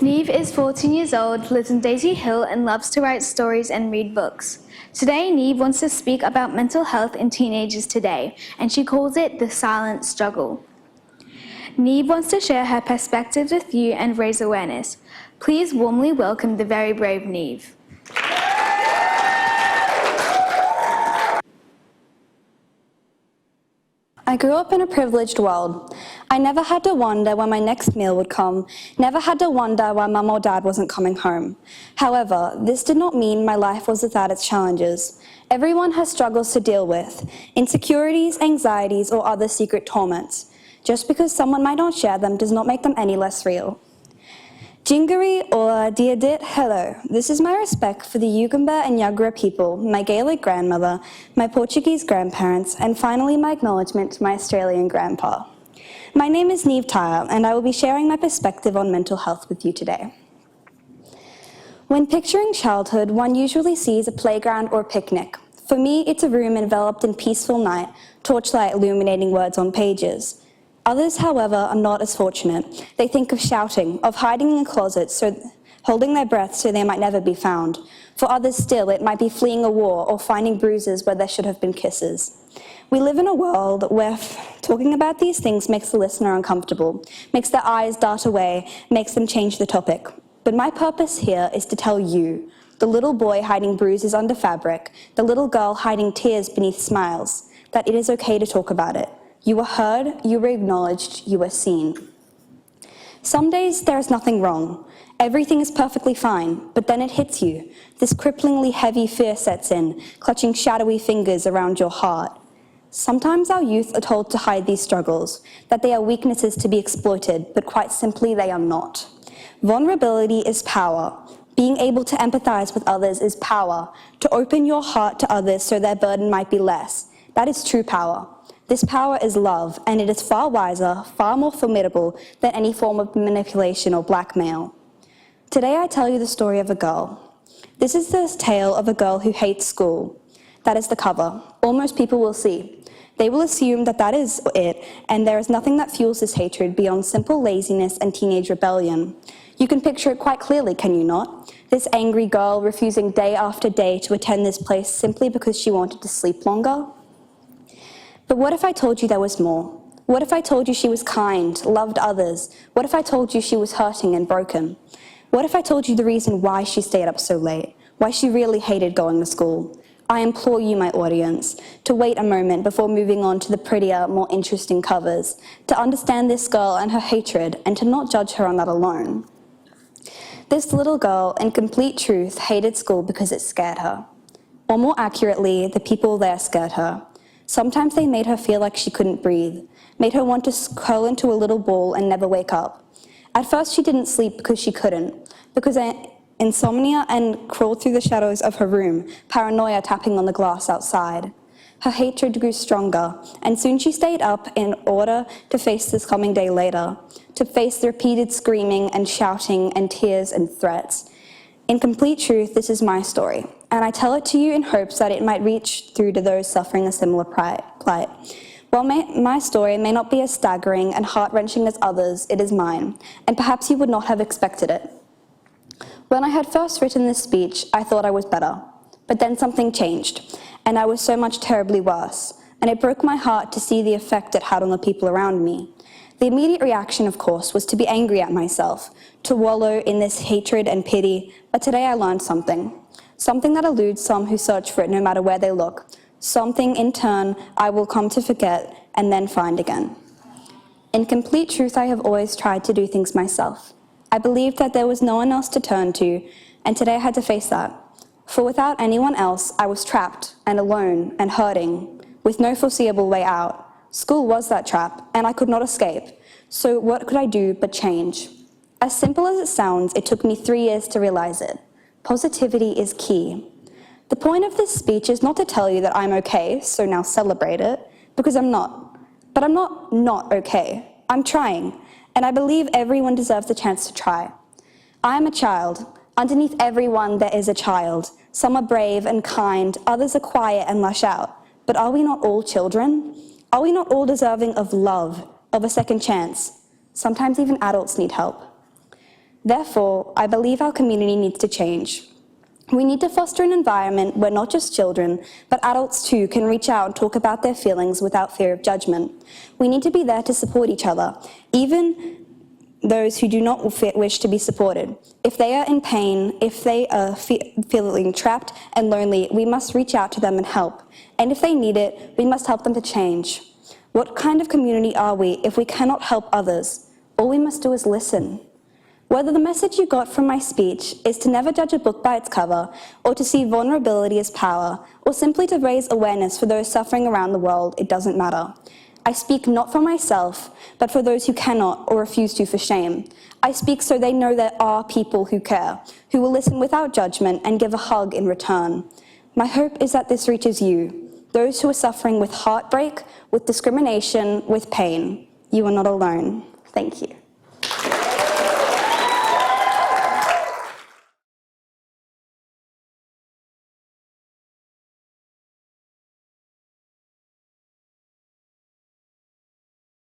Neeve is 14 years old, lives in Daisy Hill, and loves to write stories and read books. Today, Neeve wants to speak about mental health in teenagers today, and she calls it the silent struggle. Neeve wants to share her perspectives with you and raise awareness. Please warmly welcome the very brave Neeve. I grew up in a privileged world. I never had to wonder when my next meal would come, never had to wonder why mum or dad wasn't coming home. However, this did not mean my life was without its challenges. Everyone has struggles to deal with, insecurities, anxieties, or other secret torments. Just because someone might not share them does not make them any less real. Jingari or Diadit, hello. This is my respect for the Yugambeh and Yagara people, my Gaelic grandmother, my Portuguese grandparents, and finally my acknowledgement to my Australian grandpa. My name is Neeve Taia, and I will be sharing my perspective on mental health with you today. When picturing childhood, one usually sees a playground or picnic. For me, it's a room enveloped in peaceful night, torchlight illuminating words on pages. Others, however, are not as fortunate. They think of shouting, of hiding in closets, holding their breath so they might never be found. For others still, it might be fleeing a war or finding bruises where there should have been kisses. We live in a world where talking about these things makes the listener uncomfortable, makes their eyes dart away, makes them change the topic. But my purpose here is to tell you, the little boy hiding bruises under fabric, the little girl hiding tears beneath smiles, that it is okay to talk about it. You were heard, you were acknowledged, you were seen. Some days there is nothing wrong. Everything is perfectly fine, but then it hits you. This cripplingly heavy fear sets in, clutching shadowy fingers around your heart. Sometimes our youth are told to hide these struggles, that they are weaknesses to be exploited, but quite simply they are not. Vulnerability is power. Being able to empathize with others is power. To open your heart to others so their burden might be less. That is true power. This power is love, and it is far wiser, far more formidable than any form of manipulation or blackmail. Today I tell you the story of a girl. This is the tale of a girl who hates school. That is the cover. All most people will see. They will assume that that is it, and there is nothing that fuels this hatred beyond simple laziness and teenage rebellion. You can picture it quite clearly, can you not? This angry girl refusing day after day to attend this place simply because she wanted to sleep longer? But what if I told you there was more? What if I told you she was kind, loved others? What if I told you she was hurting and broken? What if I told you the reason why she stayed up so late? Why she really hated going to school? I implore you, my audience, to wait a moment before moving on to the prettier, more interesting covers, to understand this girl and her hatred, and to not judge her on that alone. This little girl, in complete truth, hated school because it scared her. Or more accurately, the people there scared her. Sometimes they made her feel like she couldn't breathe, made her want to curl into a little ball and never wake up. At first she didn't sleep because she couldn't, because insomnia and crawled through the shadows of her room, paranoia tapping on the glass outside. Her hatred grew stronger, and soon she stayed up in order to face this coming day later, to face the repeated screaming and shouting and tears and threats. In complete truth, this is my story, and I tell it to you in hopes that it might reach through to those suffering a similar plight. While my story may not be as staggering and heart-wrenching as others, it is mine, and perhaps you would not have expected it. When I had first written this speech, I thought I was better, but then something changed, and I was so much terribly worse, and it broke my heart to see the effect it had on the people around me. The immediate reaction, of course, was to be angry at myself, to wallow in this hatred and pity, but today I learned something. Something that eludes some who search for it no matter where they look. Something, in turn, I will come to forget and then find again. In complete truth, I have always tried to do things myself. I believed that there was no one else to turn to, and today I had to face that. For without anyone else, I was trapped and alone and hurting, with no foreseeable way out. School was that trap, and I could not escape. So what could I do but change? As simple as it sounds, it took me 3 years to realize it. Positivity is key. The point of this speech is not to tell you that I'm okay, so now celebrate it, because I'm not. But I'm not okay. I'm trying, and I believe everyone deserves the chance to try. I am a child. Underneath everyone there is a child. Some are brave and kind, others are quiet and lash out. But are we not all children? Are we not all deserving of love, of a second chance? Sometimes even adults need help. Therefore, I believe our community needs to change. We need to foster an environment where not just children, but adults too can reach out and talk about their feelings without fear of judgment. We need to be there to support each other, even those who do not wish to be supported. If they are in pain, if they are feeling trapped and lonely, we must reach out to them and help. And if they need it, we must help them to change. What kind of community are we if we cannot help others? All we must do is listen. Whether the message you got from my speech is to never judge a book by its cover, or to see vulnerability as power, or simply to raise awareness for those suffering around the world, it doesn't matter. I speak not for myself, but for those who cannot or refuse to for shame. I speak so they know there are people who care, who will listen without judgment and give a hug in return. My hope is that this reaches you, those who are suffering with heartbreak, with discrimination, with pain. You are not alone. Thank you.